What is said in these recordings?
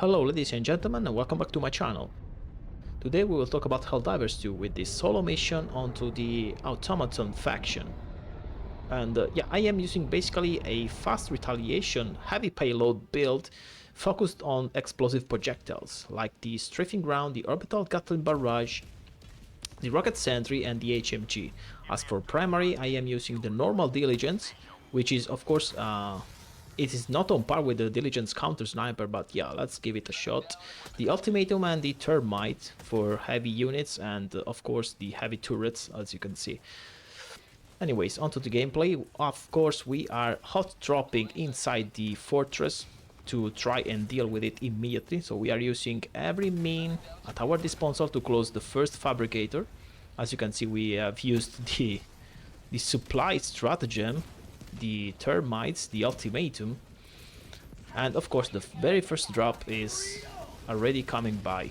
Hello ladies and gentlemen, and welcome back to my channel. Today we will talk about Helldivers 2 with the solo mission onto the Automaton faction. And yeah, I am using basically a fast retaliation heavy payload build focused on explosive projectiles like the strafing ground, the orbital Gatling barrage, the rocket sentry and the HMG. As for primary, I am using the normal diligence, which is of course it is not on par with the diligence counter sniper, but yeah, let's give it a shot. The Automaton and the Termite for heavy units, and of course the heavy turrets, as you can see. Anyways, onto the gameplay. Of course, we are hot dropping inside the fortress to try and deal with it immediately. So we are using every mean at our disposal to close the first fabricator. As you can see, we have used the supply stratagem, the termites, the ultimatum, and of course the very first drop is already coming by.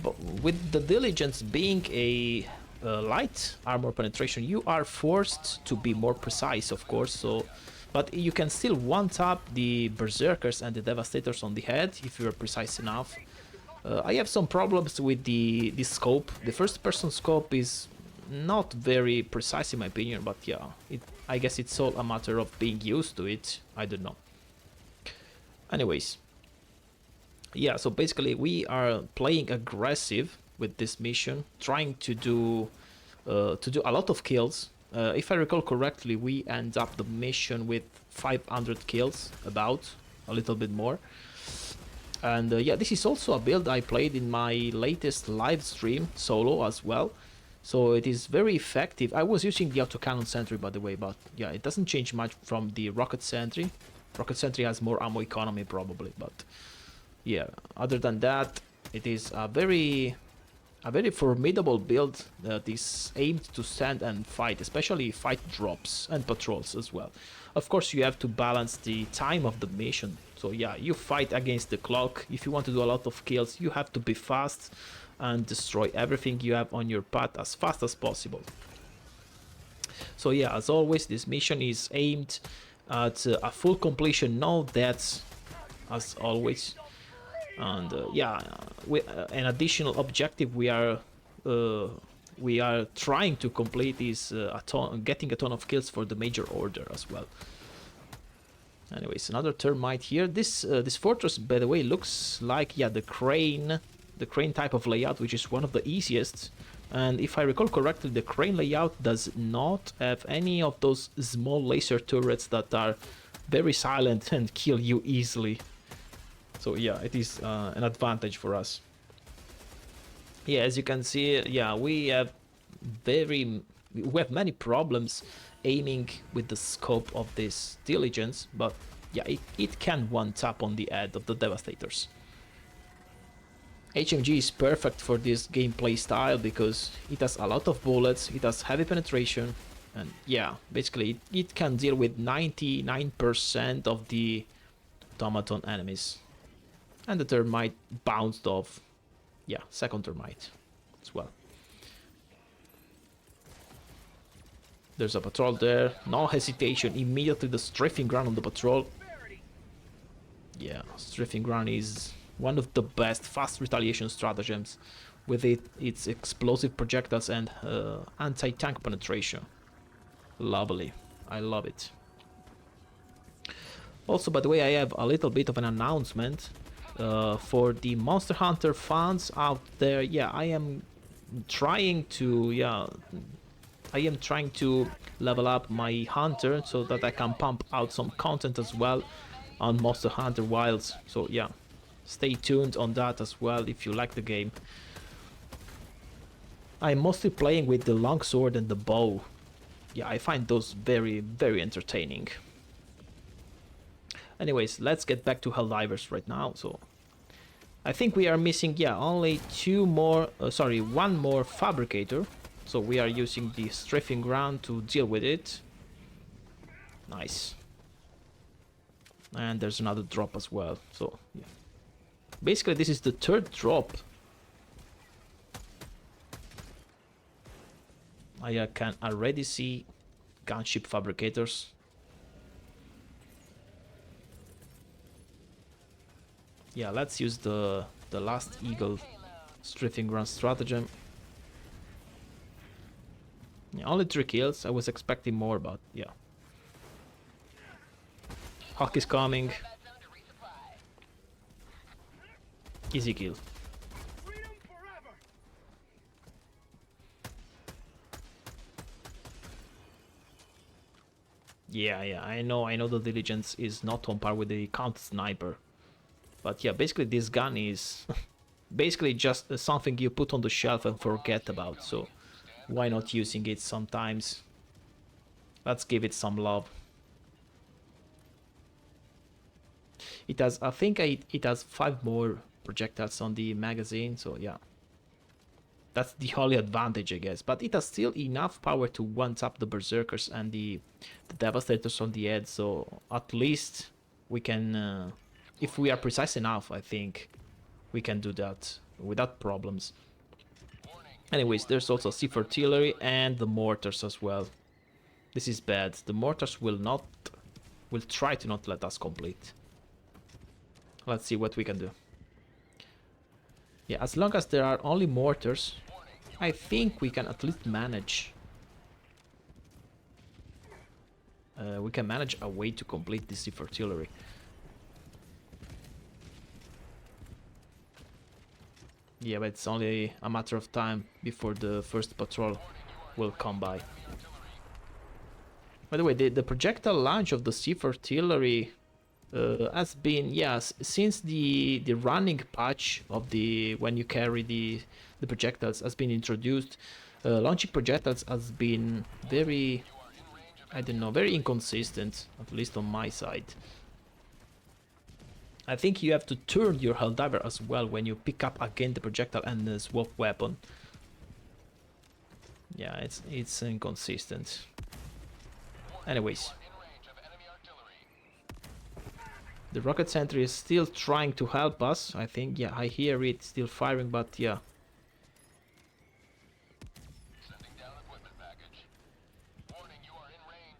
But with the diligence being a light armor penetration, you are forced to be more precise, of course. So, but you can still one-tap the berserkers and the devastators on the head if you are precise enough. I have some problems with the scope. The first-person scope is not very precise in my opinion, but yeah, I guess it's all a matter of being used to it. I don't know. Anyways, yeah, so basically we are playing aggressive with this mission, trying to do a lot of kills. If I recall correctly, we end up the mission with 500 kills, about a little bit more. And yeah, this is also a build I played in my latest live stream solo as well. So it is very effective. I was using the autocannon sentry, by the way, but yeah, it doesn't change much from the rocket sentry. Rocket sentry has more ammo economy probably, but yeah, other than that, it is a very formidable build that is aimed to stand and fight, especially fight drops and patrols as well. Of course, you have to balance the time of the mission. So yeah, you fight against the clock. If you want to do a lot of kills, you have to be fast and destroy everything you have on your path as fast as possible. So yeah, as always, this mission is aimed at a full completion, no deaths, as always. And yeah, an additional objective we are trying to complete is getting a ton of kills for the major order as well. Anyways, another termite here. This fortress, by the way, looks like, yeah, the crane type of layout, which is one of the easiest. And if I recall correctly, the crane layout does not have any of those small laser turrets that are very silent and kill you easily. So yeah, it is an advantage for us. Yeah, as you can see, yeah, we have many problems aiming with the scope of this diligence, but yeah, it can one-tap on the head of the devastators. HMG is perfect for this gameplay style because it has a lot of bullets, it has heavy penetration, and yeah, basically it can deal with 99% of the automaton enemies. And the termite bounced off. Yeah, second termite as well. There's a patrol there, no hesitation, immediately the strafing ground on the patrol. Yeah, strafing ground is one of the best fast retaliation stratagems with its explosive projectiles and anti-tank penetration. Lovely, I love it. Also, by the way, I have a little bit of an announcement for the Monster Hunter fans out there. Yeah, I am trying to level up my hunter so that I can pump out some content as well on Monster Hunter Wilds. So yeah, stay tuned on that as well if you like the game. I'm mostly playing with the longsword and the bow. Yeah, I find those very, very entertaining. Anyways, let's get back to Helldivers right now. So I think we are missing, yeah, only one more fabricator. So we are using the strafing ground to deal with it. Nice. And there's another drop as well. So yeah, basically this is the third drop. I can already see gunship fabricators. Yeah, let's use the last eagle strafing run stratagem. Yeah, only 3 kills. I was expecting more, but yeah. Hawk is coming. Easy kill. Yeah, I know the diligence is not on par with the count sniper. But yeah, basically this gun is basically just something you put on the shelf and forget about, so why not using it sometimes? Let's give it some love. It has, I think it has 5 more projectiles on the magazine, so yeah. That's the only advantage, I guess. But it has still enough power to one-tap the Berserkers and the Devastators on the edge, so at least we can, if we are precise enough, I think we can do that without problems. Anyways, there's also Sieve Artillery and the mortars as well. This is bad. The mortars will try to not let us complete. Let's see what we can do. Yeah, as long as there are only mortars, I think we can at least manage. We can manage a way to complete this Sieve Artillery. Yeah, but it's only a matter of time before the first patrol will come by. By the way, the projectile launch of the Sieve Artillery has been, yes, since the running patch of the when you carry the projectiles has been introduced, launching projectiles has been very, I don't know, very inconsistent, at least on my side. I think you have to turn your Helldiver as well when you pick up again the projectile and the swap weapon. Yeah, it's inconsistent. Anyways. The rocket sentry is still trying to help us, I think. Yeah, I hear it still firing, but yeah.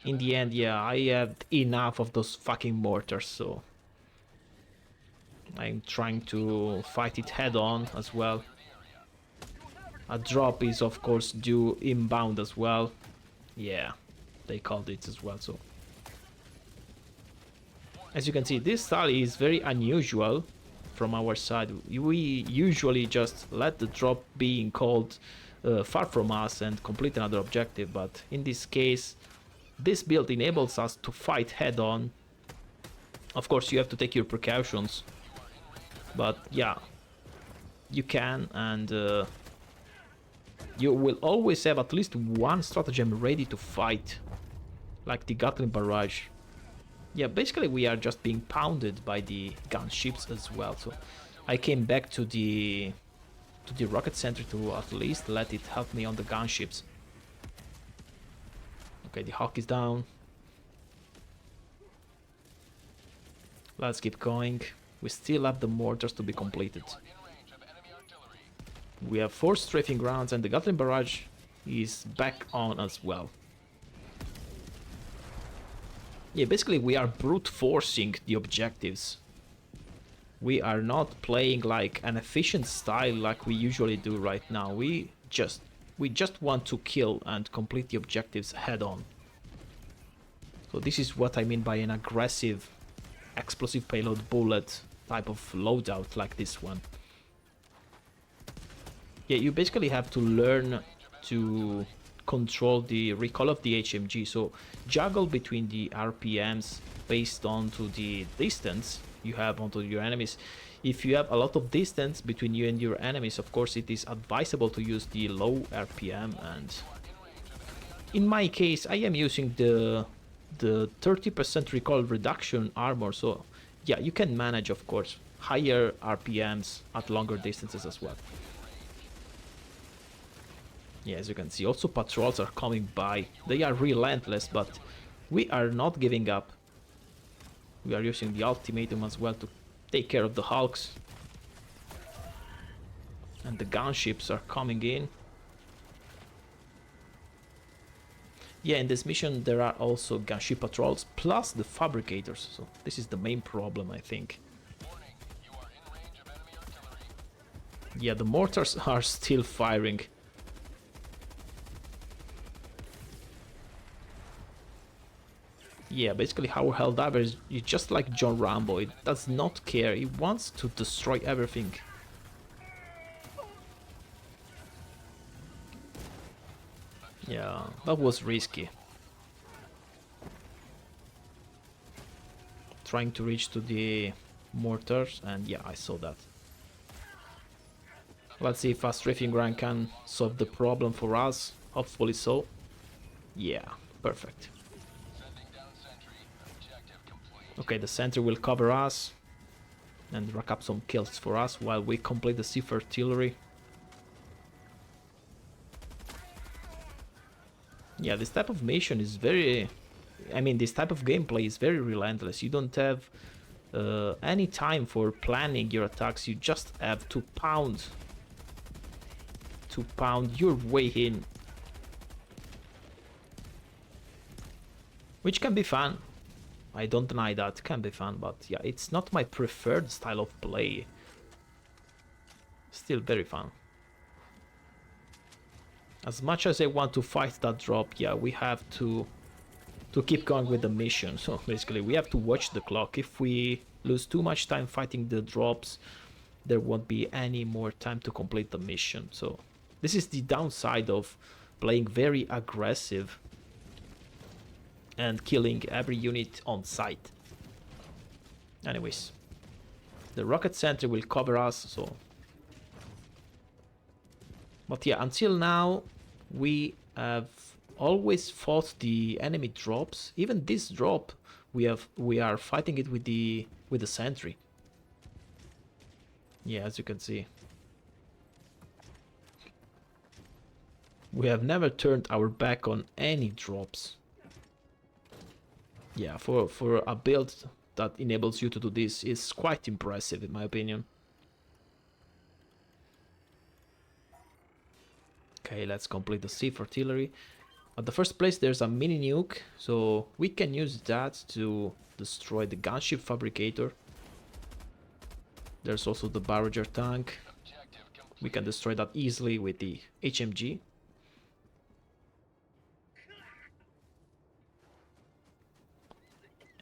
In the end, yeah, I had enough of those fucking mortars, so I'm trying to fight it head on as well. A drop is of course due inbound as well. Yeah, they called it as well, so. As you can see, this style is very unusual from our side. We usually just let the drop being called far from us and complete another objective, but in this case, this build enables us to fight head on. Of course, you have to take your precautions, but yeah, you can, and you will always have at least one stratagem ready to fight, like the Gatling barrage. Yeah, basically we are just being pounded by the gunships as well, so I came back to the rocket sentry to at least let it help me on the gunships. Okay, the Hawk is down. Let's keep going. We still have the mortars to be completed. We have 4 strafing rounds and the Gatling barrage is back on as well. Yeah, basically we are brute forcing the objectives. We are not playing like an efficient style like we usually do right now. We just want to kill and complete the objectives head on. So this is what I mean by an aggressive explosive payload bullet type of loadout like this one. Yeah, you basically have to learn to control the recoil of the HMG, so juggle between the RPMs based on to the distance you have onto your enemies. If you have a lot of distance between you and your enemies, of course it is advisable to use the low RPM, and in my case I am using the 30% recoil reduction armor, so yeah, you can manage of course higher RPMs at longer distances as well. Yeah, as you can see, also patrols are coming by. They are relentless, but we are not giving up. We are using the ultimatum as well to take care of the hulks. And the gunships are coming in. Yeah, in this mission there are also gunship patrols plus the fabricators, so this is the main problem, I think. Yeah, the mortars are still firing. Yeah, basically our Helldiver is just like John Rambo. It does not care. He wants to destroy everything. Yeah, that was risky. Trying to reach to the mortars, and yeah, I saw that. Let's see if a strafing run can solve the problem for us. Hopefully so. Yeah, perfect. Okay, the sentry will cover us and rack up some kills for us while we complete the Sea Artillery. Yeah, this type of mission is very... I mean, this type of gameplay is very relentless. You don't have any time for planning your attacks. You just have to pound your way in, which can be fun. I don't deny that, can be fun, but yeah, it's not my preferred style of play. Still very fun. As much as I want to fight that drop, yeah, we have to keep going with the mission. So basically we have to watch the clock. If we lose too much time fighting the drops, there won't be any more time to complete the mission. So this is the downside of playing very aggressive and killing every unit on sight. Anyways, the rocket sentry will cover us, so... But yeah, until now, we have always fought the enemy drops. Even this drop, we are fighting it with the sentry. Yeah, as you can see. We have never turned our back on any drops. Yeah, for a build that enables you to do this is quite impressive in my opinion. Okay, let's complete the Sea Artillery. At the first place there's a mini nuke, so we can use that to destroy the Gunship fabricator. There's also the barrager tank. We can destroy that easily with the HMG.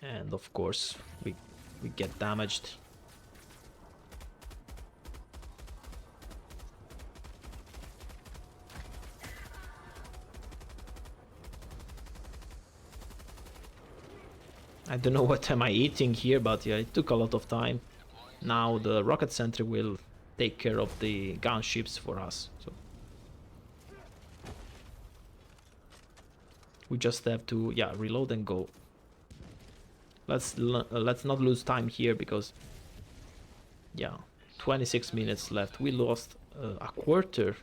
And of course we get damaged. I don't know what am I eating here, but yeah, it took a lot of time. Now the rocket sentry will take care of the gunships for us. So we just have to, yeah, reload and go. Let's not lose time here because, yeah, 26 minutes left. We lost a quarter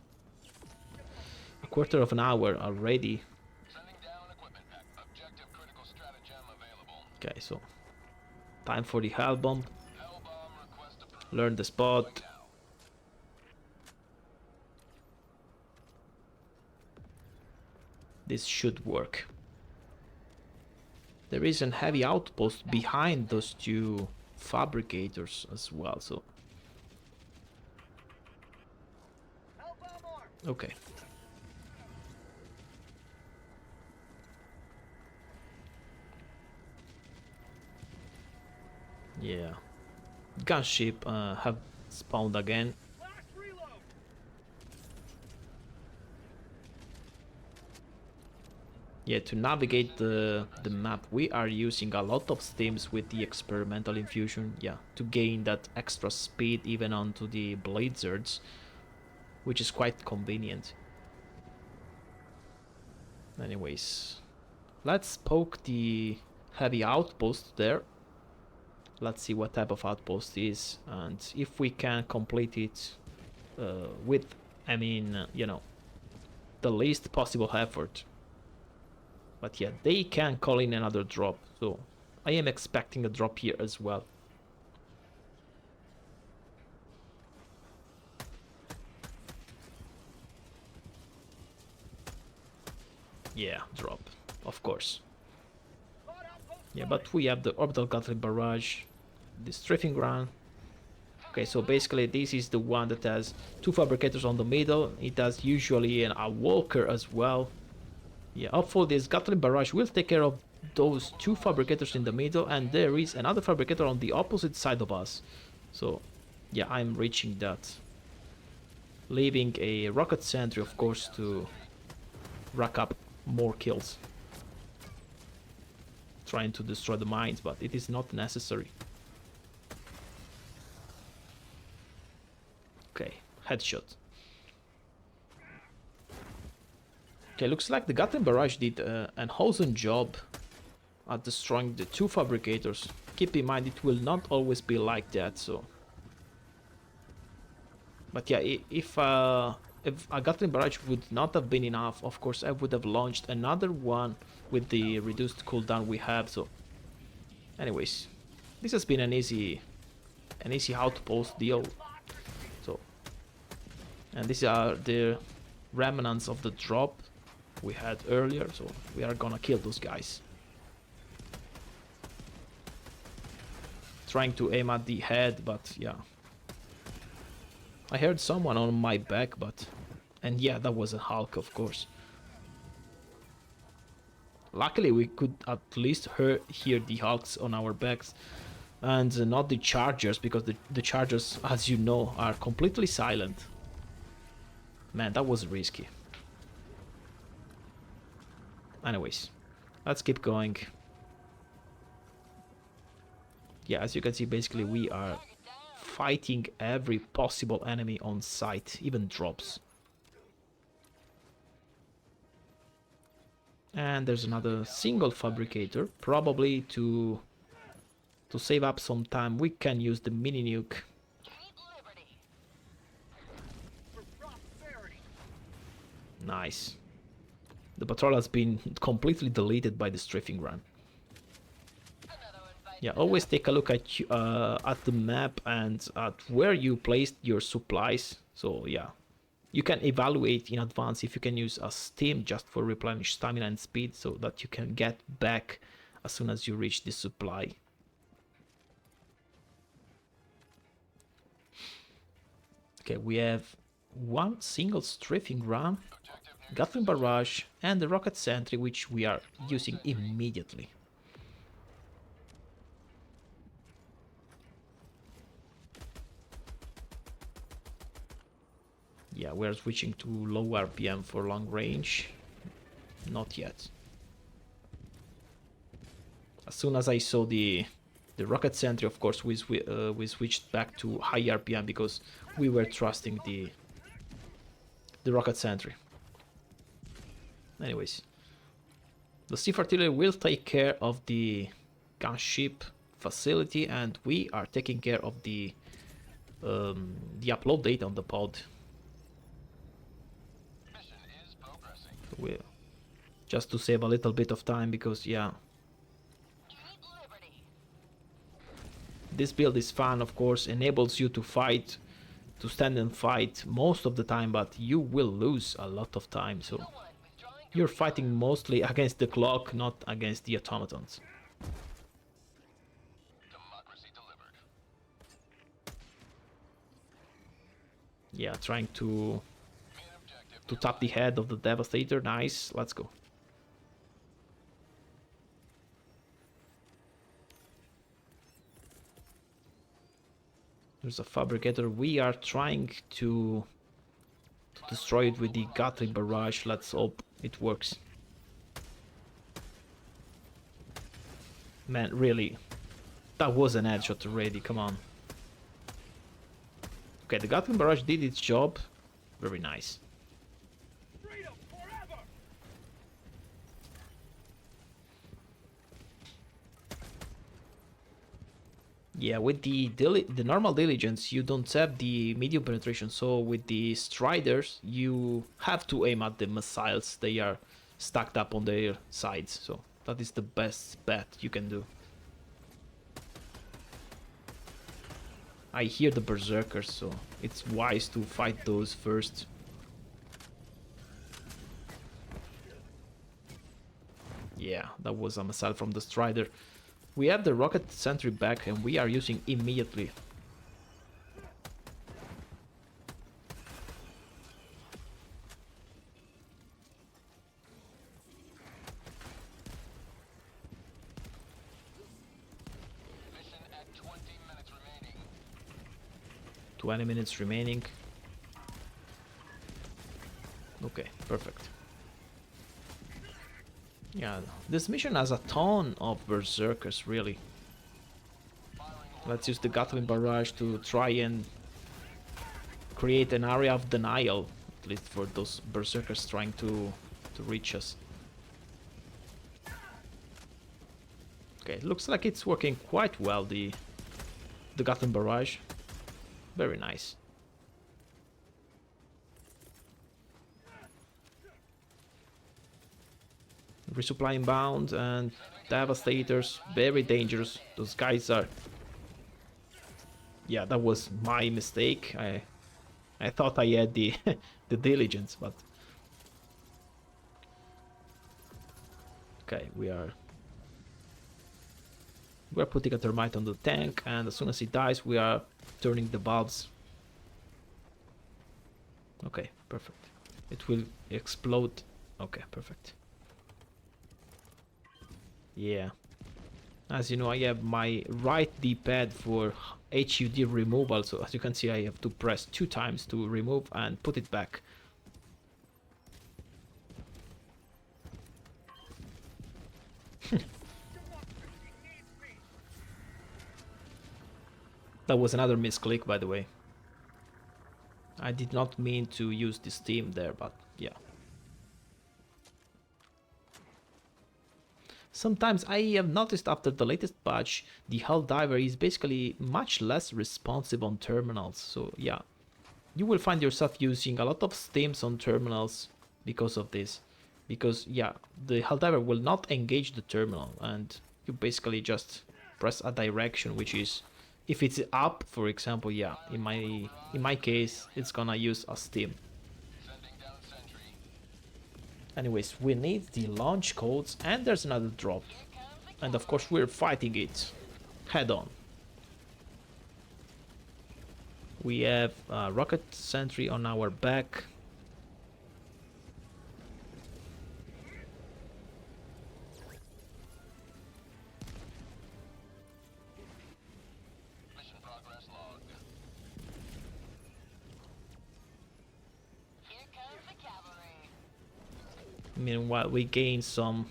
of an hour already. Okay, so time for the Hell Bomb. Learn the spot. This should work. There is a heavy outpost behind those two fabricators as well, so... Okay. Yeah. Gunship have spawned again. Yeah, to navigate the map we are using a lot of steams with the experimental infusion, yeah, to gain that extra speed even onto the blizzards, which is quite convenient. Anyways, let's poke the heavy outpost there. Let's see what type of outpost it is and if we can complete it with, I mean, you know, the least possible effort. But yeah, they can call in another drop, so I am expecting a drop here as well. Yeah, drop, of course. Yeah, but we have the orbital gatling barrage, the strafing run. Okay, so basically this is the one that has 2 fabricators on the middle. It has usually a walker as well. Yeah, hopefully this Gatling barrage will take care of those 2 fabricators in the middle, and there is another fabricator on the opposite side of us. So yeah, I'm reaching that. Leaving a rocket sentry, of course, to rack up more kills. Trying to destroy the mines, but it is not necessary. Okay, headshot. Okay, looks like the Gatling barrage did an awesome job at destroying the 2 fabricators. Keep in mind, it will not always be like that, so... But yeah, if a Gatling barrage would not have been enough, of course I would have launched another one with the reduced cooldown we have, so... Anyways, this has been an easy outpost deal. So... And these are the remnants of the drop we had earlier, so we are gonna kill those guys. Trying to aim at the head, but yeah. I heard someone on my back, but... And yeah, that was a Hulk, of course. Luckily, we could at least hear the Hulks on our backs. And not the Chargers, because the Chargers, as you know, are completely silent. Man, that was risky. Anyways, let's keep going. Yeah, as you can see, basically we are fighting every possible enemy on sight, even drops. And there's another single fabricator, probably to save up some time. We can use the mini nuke. Nice. The patrol has been completely deleted by the strafing run. Yeah, always take a look at the map and at where you placed your supplies. So yeah, you can evaluate in advance if you can use a steam just for replenish stamina and speed, so that you can get back as soon as you reach the supply. Okay, we have one single strafing run, Gatling barrage, and the rocket sentry, which we are using immediately. Yeah, we're switching to low RPM for long range. Not yet. As soon as I saw the rocket sentry, of course, we switched back to high RPM because we were trusting the rocket sentry. Anyways, the Sea Artillery will take care of the gunship facility, and we are taking care of the upload data on the pod. Just to save a little bit of time, because yeah, this build is fun, of course, enables you to fight, to stand and fight most of the time, but you will lose a lot of time, so you're fighting mostly against the clock, not against the automatons. Yeah, trying to tap the head of the Devastator. Nice, let's go. There's a fabricator. We are trying to destroy it with the Gatling barrage. Let's hope it works. Man, really, that was an headshot already, come on. Okay, the Gatling barrage did its job. Very nice. Yeah, with the normal diligence, you don't have the medium penetration, so with the striders, you have to aim at the missiles. They are stacked up on their sides, so that is the best bet you can do. I hear the berserkers, so it's wise to fight those first. Yeah, that was a missile from the strider. We have the rocket sentry back, and we are using immediately. 20 minutes remaining. Okay, perfect. Yeah, this mission has a ton of berserkers, really. Let's use the Gatling barrage to try and create an area of denial, at least for those berserkers trying to reach us. Okay, it looks like it's working quite well, the Gatling barrage. Very nice. Resupply inbound and devastators, very dangerous. Those guys are... Yeah, that was my mistake. I thought I had the the diligence, but okay, we're putting a thermite on the tank, and as soon as he dies, we are turning the valves. Okay, perfect. It will explode. Okay, perfect. Yeah. As you know, I have my right D-pad for HUD removal, so as you can see, I have to press 2 times to remove and put it back. That was another misclick, by the way. I did not mean to use the steam there, but yeah. Sometimes I have noticed after the latest patch, the Helldiver is basically much less responsive on terminals. So yeah, you will find yourself using a lot of steams on terminals because of this. Because yeah, the Helldiver will not engage the terminal, and you basically just press a direction, which is, if it's up, for example, yeah, in my case, it's gonna use a steam. Anyways, we need the launch codes, and there's another drop. And of course we're fighting it head on. We have a rocket sentry on our back. Mission progress logged. Here comes the cavalry. Meanwhile, we gain some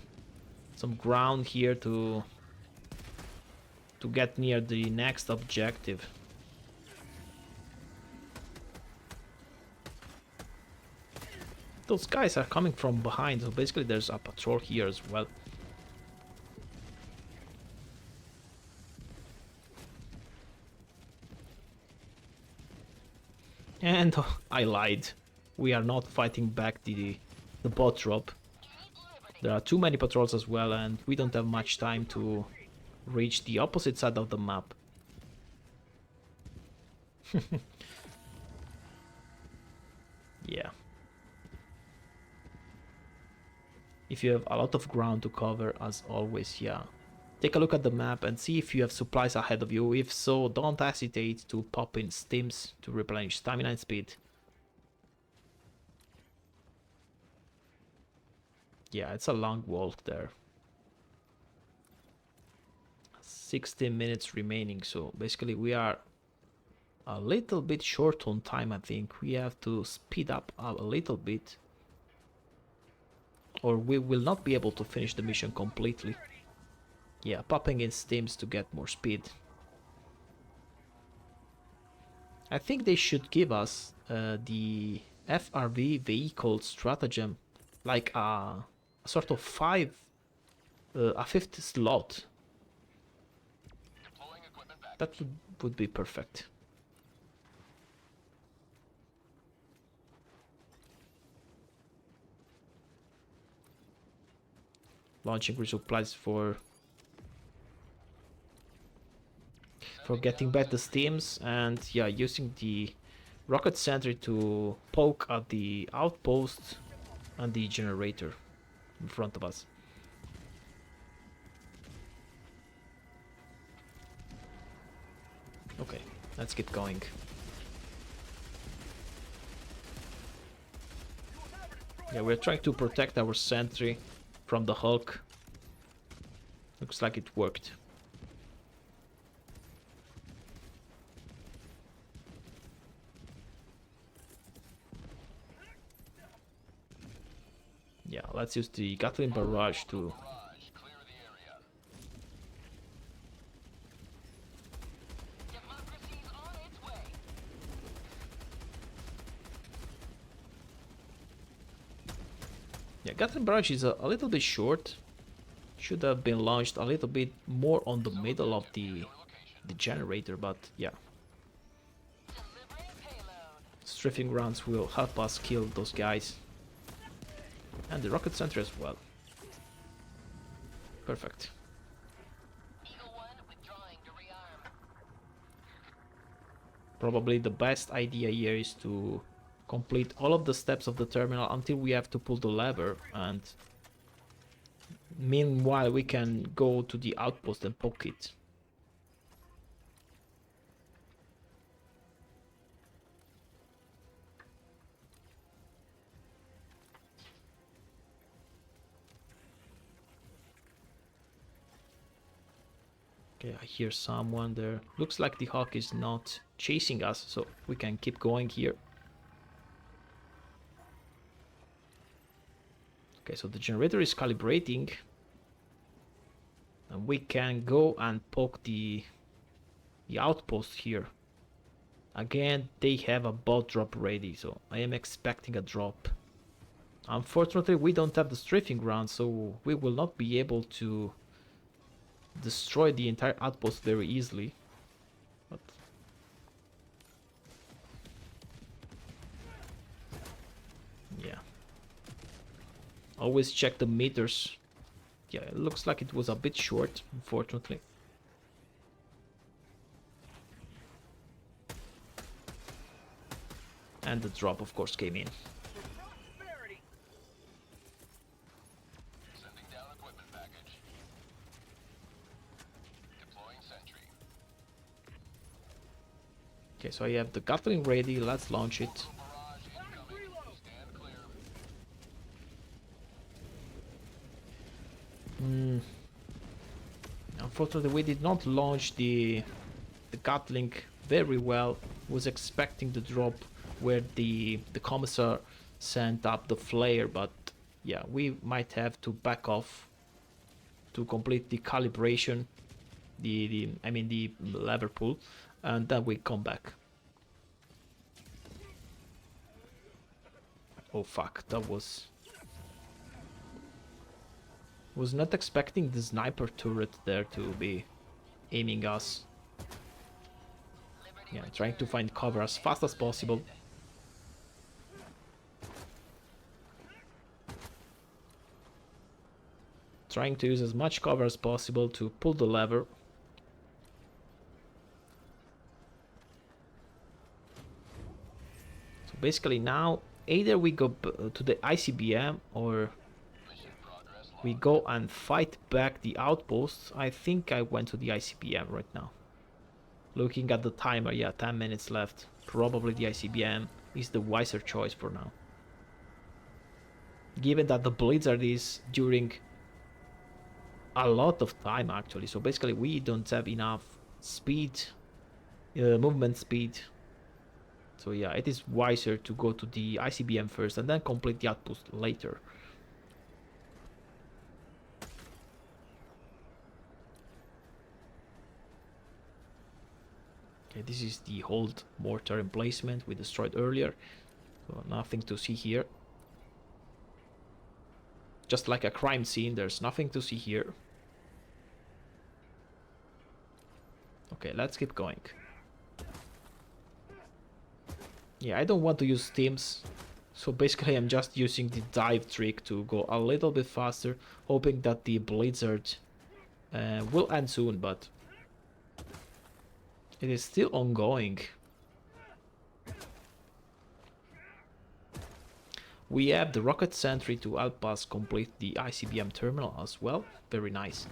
ground here to get near the next objective. Those guys are coming from behind, so basically there's a patrol here as well. And I lied. We are not fighting back the bot drop. There are too many patrols as well, and we don't have much time to reach the opposite side of the map. Yeah. If you have a lot of ground to cover, as always, yeah. Take a look at the map and see if you have supplies ahead of you. If so, don't hesitate to pop in stims to replenish stamina and speed. Yeah, it's a long walk there. 16 minutes remaining, so basically we are a little bit short on time, I think. We have to speed up a little bit, or we will not be able to finish the mission completely. Yeah, popping in stims to get more speed. I think they should give us the FRV vehicle stratagem, like a sort of a fifth slot. That would be perfect. Launching resupplies for getting back the steams, and yeah, using the rocket sentry to poke at the outpost and the generator in front of us. Okay, let's get going. Yeah, we're trying to protect our sentry from the Hulk. Looks like it worked. Yeah, let's use the Gatling barrage to... Barrage, clear the area. Democracy's on its way. Yeah, Gatling barrage is a little bit short. Should have been launched a little bit more on the middle of the generator, but yeah. Delivering payload. Strafing rounds will help us kill those guys. And the rocket center as well. Perfect. Eagle 1 withdrawing to rearm. Probably the best idea here is to complete all of the steps of the terminal until we have to pull the lever, and meanwhile we can go to the outpost and poke it. Okay, I hear someone there. Looks like the Hawk is not chasing us, so we can keep going here. Okay, so the generator is calibrating. And we can go and poke the outpost here. Again, they have a bot drop ready, so I am expecting a drop. Unfortunately, we don't have the strafing ground, so we will not be able to destroy the entire outpost very easily. But yeah, always check the meters. Yeah, it looks like it was a bit short, unfortunately. And the drop, of course, came in. Sending down equipment package. Deploying sentry. Okay, so I have the Gatling ready. Let's launch it. Barrage incoming. Stand clear. Unfortunately, we did not launch the Gatling very well. Was expecting the drop where the commissar sent up the flare, but yeah, we might have to back off to complete the calibration, I mean the lever pull, and then we come back. Oh fuck, that was not expecting the sniper turret there to be aiming us. Yeah, trying to find cover as fast as possible. Trying to use as much cover as possible to pull the lever. So basically now, either we go to the ICBM or we go and fight back the outposts. I think I went to the ICBM right now. Looking at the timer, yeah, 10 minutes left. Probably the ICBM is the wiser choice for now. Given that the blizzard is during a lot of time actually, so basically we don't have enough speed, movement speed. So yeah, it is wiser to go to the ICBM first and then complete the outpost later. Okay, this is the hold mortar emplacement we destroyed earlier. So nothing to see here. Just like a crime scene, there's nothing to see here. Okay, let's keep going. Yeah, I don't want to use teams. So basically I'm just using the dive trick to go a little bit faster, hoping that the blizzard will end soon, but it is still ongoing. We have the rocket sentry to help us complete the ICBM terminal as well. Very nice.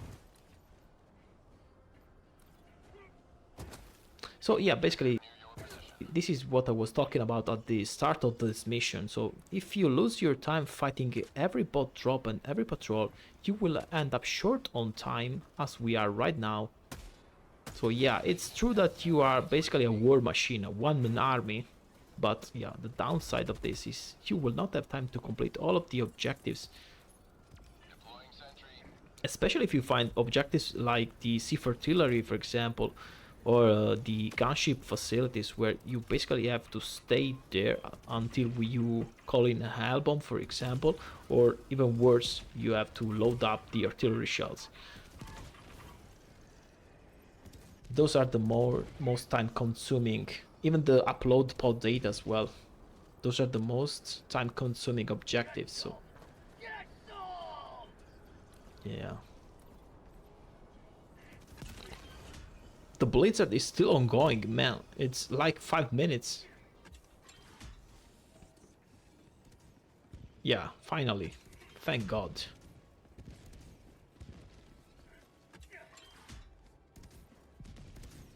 So yeah, basically this is what I was talking about at the start of this mission. So if you lose your time fighting every bot drop and every patrol, you will end up short on time, as we are right now. So yeah, it's true that you are basically a war machine, a one-man army, but yeah, the downside of this is you will not have time to complete all of the objectives Especially if you find objectives like the Sea Artillery, for example, or the gunship facilities, where you basically have to stay there until you call in a hell bomb, for example, or even worse, you have to load up the artillery shells. Those are the most time consuming, even the upload pod data as well. Those are the most time consuming objectives, so yeah. The Blizzard is still ongoing, man. It's like 5 minutes. Yeah, finally. Thank God.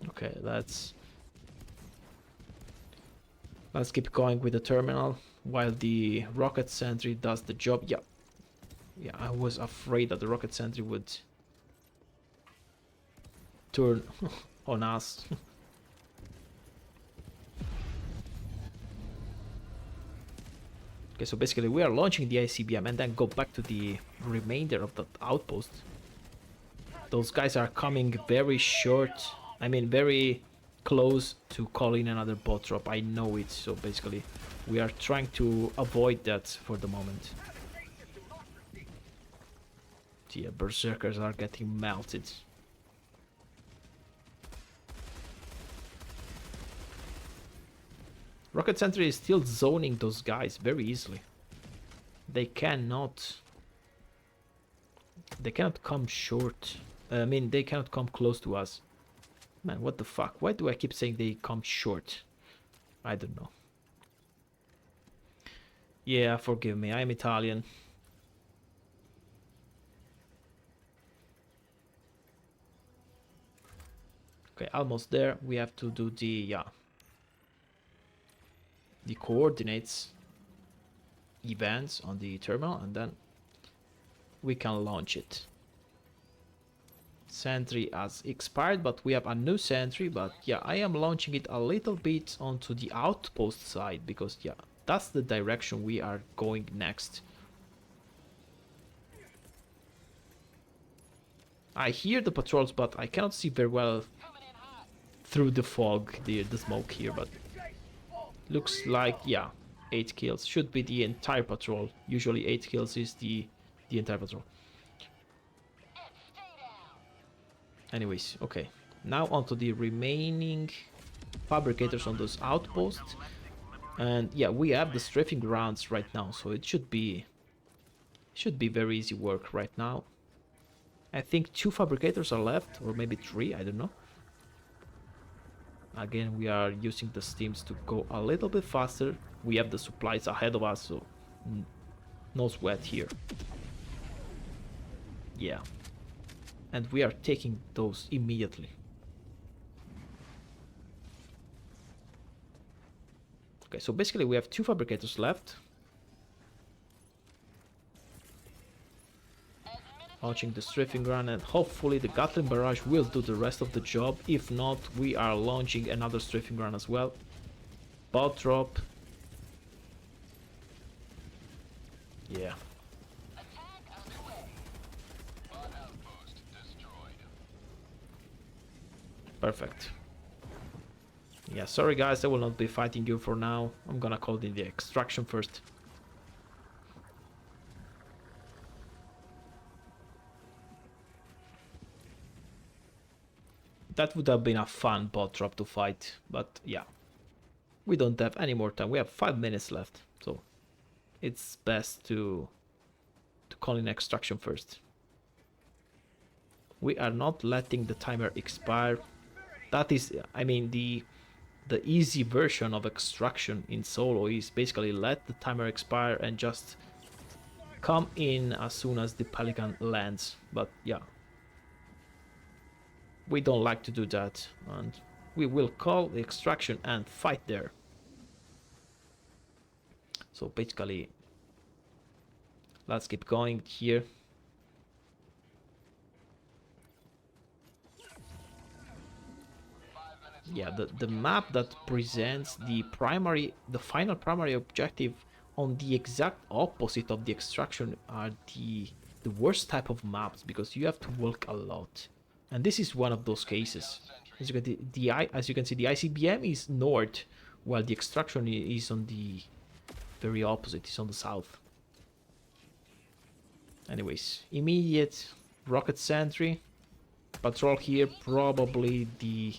Okay, let's keep going with the terminal while the rocket sentry does the job. Yeah. Yeah, I was afraid that the rocket sentry would turn on us. Okay, so basically we are launching the ICBM and then go back to the remainder of the outpost. Those guys are coming very short, I mean very close to calling another bot drop. I know it, so basically we are trying to avoid that for the moment. Yeah, berserkers are getting melted. Rocket Sentry is still zoning those guys very easily. They cannot come short. I mean, they cannot come close to us. Man, what the fuck? Why do I keep saying they come short? I don't know. Yeah, forgive me. I'm Italian. Okay, almost there. We have to do the coordinates events on the terminal, and then we can launch it. Sentry has expired, but we have a new sentry. But yeah, I am launching it a little bit onto the outpost side, because yeah, that's the direction we are going next. I hear the patrols, but I cannot see very well through the fog, the smoke here, but looks like, yeah, 8 kills. Should be the entire patrol. Usually 8 kills is the entire patrol. Anyways, okay. Now onto the remaining fabricators on those outposts. And yeah, we have the strafing grounds right now, so it should be very easy work right now. I think 2 fabricators are left, or maybe 3, I don't know. Again, we are using the steams to go a little bit faster. We have the supplies ahead of us, so no sweat here. Yeah. And we are taking those immediately. Okay, so basically we have 2 fabricators left. Launching the strafing ground, and hopefully the Gatling barrage will do the rest of the job. If not, we are launching another strafing ground as well. Bot drop. Yeah. Perfect. Yeah, sorry guys, I will not be fighting you for now. I'm gonna call in the extraction first. That would have been a fun bot drop to fight, but yeah. We don't have any more time. We have 5 minutes left, so it's best to call in extraction first. We are not letting the timer expire. That is, I mean, the easy version of extraction in solo is basically let the timer expire and just come in as soon as the Pelican lands. But yeah, we don't like to do that, and we will call the extraction and fight there. So basically, let's keep going here. Yeah, the map that presents the final primary objective on the exact opposite of the extraction are the the worst type of maps because you have to walk a lot, and this is one of those cases. As you can see, the ICBM is north, while the extraction is on the very opposite. It's on the south. Anyways, immediate rocket sentry patrol here. Probably the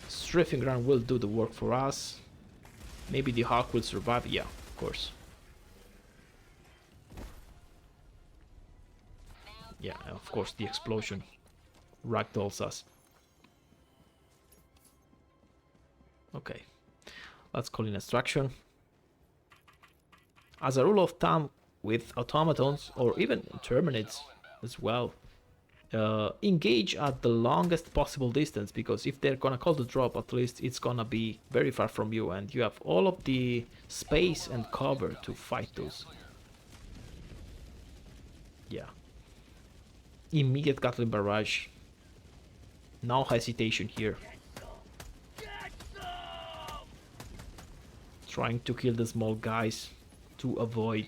strafing ground will do the work for us. Maybe the Hawk will survive. Yeah, of course. Yeah, of course, the explosion ragdolls us. Okay, let's call in extraction. As a rule of thumb, with automatons or even terminates as well, engage at the longest possible distance, because if they're gonna call the drop, at least it's gonna be very far from you and you have all of the space and cover to fight those. Yeah. Immediate Gatling barrage. No hesitation here. Trying to kill the small guys to avoid.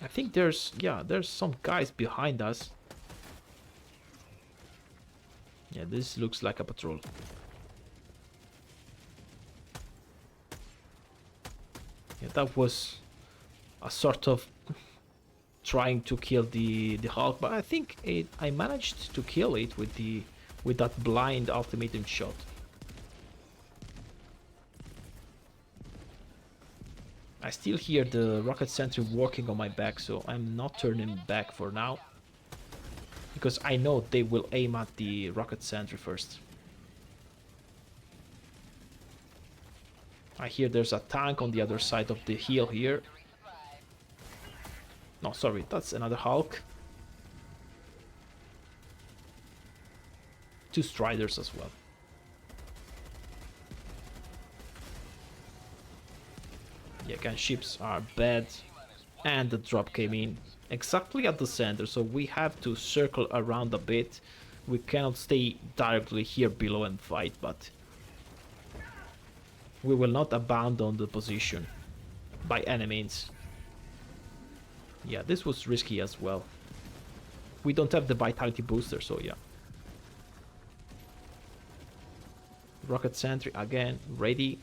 I think there's some guys behind us. Yeah, this looks like a patrol. Yeah, that was a sort of trying to kill the Hulk, but I think I managed to kill it with that blind ultimatum shot. I still hear the rocket sentry working on my back, so I'm not turning back for now, because I know they will aim at the rocket sentry first. I hear there's a tank on the other side of the hill here. No, sorry, that's another Hulk. Two Striders as well. Yeah, gunships are bad. And the drop came in exactly at the center, so we have to circle around a bit. We cannot stay directly here below and fight, but we will not abandon the position by any means. Yeah, this was risky as well. We don't have the vitality booster, so yeah. Rocket sentry again, ready.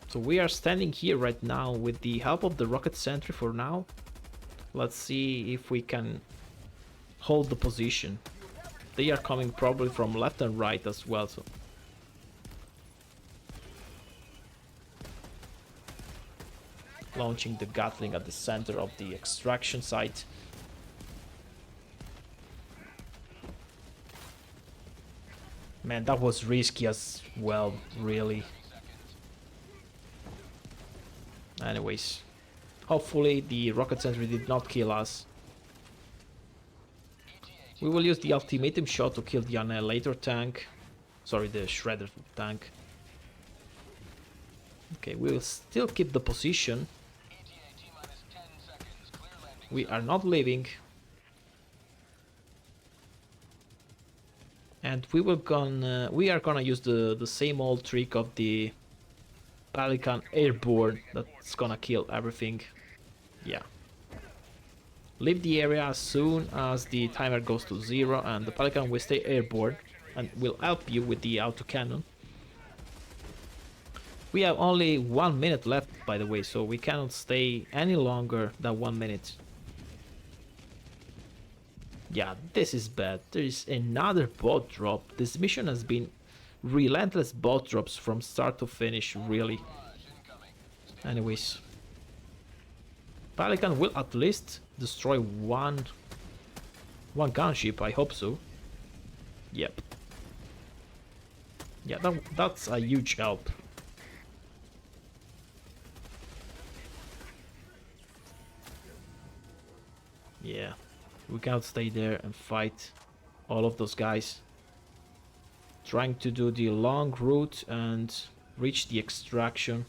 So we are standing here right now with the help of the rocket sentry for now. Let's see if we can hold the position. They are coming probably from left and right as well, so launching the Gatling at the center of the extraction site. Man, that was risky as well, really. Anyways, hopefully the rocket sentry did not kill us. We will use the ultimatum shot to kill the annihilator tank. Sorry, the shredder tank. Okay, we will still keep the position. We are not leaving. And we are gonna use the same old trick of the Pelican airborne that's gonna kill everything. Yeah. Leave the area as soon as the timer goes to 0 and the Pelican will stay airborne and will help you with the autocannon. We have only 1 minute left, by the way, so we cannot stay any longer than 1 minute. Yeah, this is bad. There is another bot drop. This mission has been relentless bot drops from start to finish, really. Anyways, Pelican will at least destroy one gunship, I hope so. Yep. Yeah, that's a huge help. Yeah, we cannot stay there and fight all of those guys. Trying to do the long route and reach the extraction.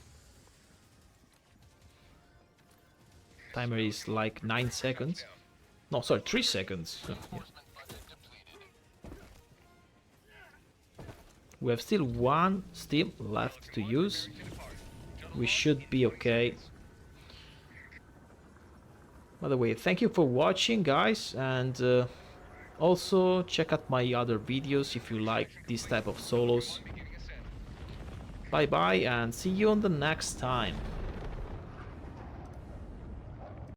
Timer is like 9 seconds. No, sorry, 3 seconds. So, yeah. We have still one stim left to use. We should be okay. By the way, thank you for watching, guys, and also check out my other videos if you like this type of solos. Bye bye and see you on the next time.